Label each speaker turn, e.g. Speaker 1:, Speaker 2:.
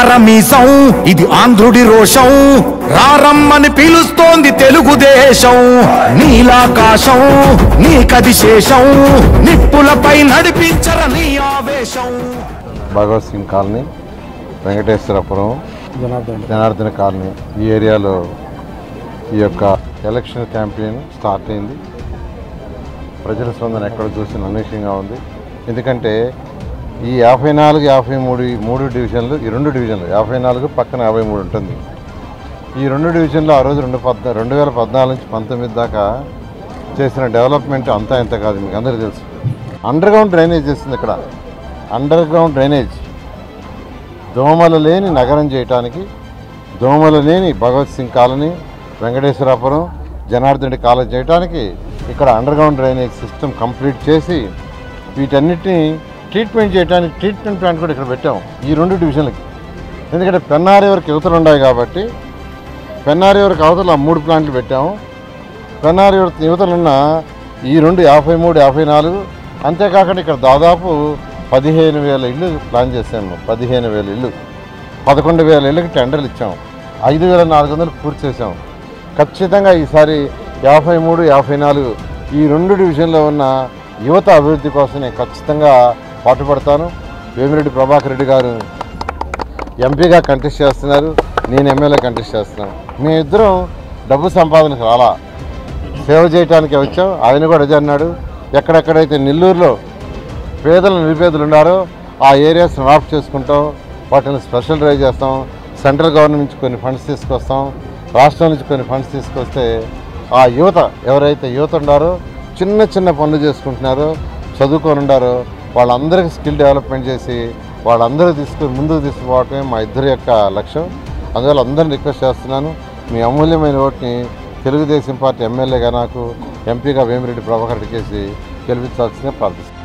Speaker 1: పరమీసం ఇది ఆంధ్రుడి రోషం రారమ్మని పిలుస్తోంది తెలుగుదేశం నీలాకాశం నీ కది శేషం నిప్పులపై నడిపించర నీ ఆవేశం
Speaker 2: భగవత్ సింగ్ కాలనీ వెంకటేశ్వరపురం జనార్దన కాలనీ ఈ ఏరియాలో ఈ యొక్క ఎలక్షన్ క్యాంపెయిన్ స్టార్ట్ అయింది. ప్రజల స్పందన ఎక్కడ చూసిన అనూహ్యంగా ఉంది. ఎందుకంటే ఈ 54, 53 డివిజన్లు, ఈ 2 డివిజన్లు 54 పక్కన 53 ఉంటుంది. ఈ 2 డివిజన్లు ఆ రోజు 2014 నుంచి 19 దాకా చేసిన డెవలప్మెంట్ అంతా ఇంత కాదు, మీకు అందరికీ తెలుసు. అండర్ గ్రౌండ్ డ్రైనేజ్ చేస్తుంది ఇక్కడ. అండర్ గ్రౌండ్ డ్రైనేజ్ దోమలు లేని నగరం చేయటానికి, దోమలు లేని భగవత్ సింగ్ కాలనీ, వెంకటేశ్వరాపురం, జనార్దన్ కాలేజ్ చేయడానికి ఇక్కడ under ground drainage system complete చేసి వీటన్నిటిని ట్రీట్మెంట్ చేయడానికి ట్రీట్మెంట్ ప్లాంట్ కూడా ఇక్కడ పెట్టాము ఈ 2 డివిజన్లకి. ఎందుకంటే పెన్నారి వరకు యువతలు ఉన్నాయి కాబట్టి పెన్నారి వరకు అవతల 3 ప్లాంట్లు పెట్టాము. పెన్నారి యువతలున్న ఈ 2 53, 54 అంతేకాకుండా ఇక్కడ దాదాపు 15,000 ఇళ్ళు ప్లాన్ చేసాము. 15,000 ఇళ్ళు, 11,000 ఇళ్ళకి టెండర్లు ఇచ్చాము. 5,400 పూర్తి చేసాము. ఖచ్చితంగా ఈసారి 53, 54 ఈ 2 డివిజన్లో ఉన్న యువత అభివృద్ధి కోసం నేను ఖచ్చితంగా పాటుపడతాను. వేమిరెడ్డి ప్రభాకర్ రెడ్డి గారు ఎంపీగా కంటెస్ట్ చేస్తున్నారు, నేను ఎమ్మెల్యే కంటెస్ట్ చేస్తున్నాను. మేమిద్దరం డబ్బు సంపాదనకు రాలా, సేవ చేయడానికి వచ్చాం. ఆయన కూడా అదే అన్నాడు, ఎక్కడెక్కడైతే నెల్లూరులో పేదలు నిరుపేదలు ఉన్నారో ఆ ఏరియాస్ మ్యాప్ చేసుకుంటాం, వాటిని స్పెషల్ డ్రైవ్ చేస్తాం. సెంట్రల్ గవర్నమెంట్ నుంచి కొన్ని ఫండ్స్ తీసుకొస్తాం, రాష్ట్రం నుంచి కొన్ని ఫండ్స్ తీసుకొస్తే ఆ యువత ఎవరైతే యువత ఉన్నారో చిన్న చిన్న పనులు చేసుకుంటున్నారో చదువుకొని ఉన్నారో వాళ్ళందరికీ స్కిల్ డెవలప్మెంట్ చేసి వాళ్ళందరూ ముందుకు తీసుకుపోవటమే మా ఇద్దరి యొక్క లక్ష్యం. అందువల్ల అందరిని రిక్వెస్ట్ చేస్తున్నాను, మీ అమూల్యమైన ఓటుని తెలుగుదేశం పార్టీ ఎమ్మెల్యేగా నాకు, ఎంపీగా వేమిరెడ్డి ప్రభాకర్ రెడ్డి కేసి గెలిపించాల్సిందిగా ప్రార్థిస్తున్నాను.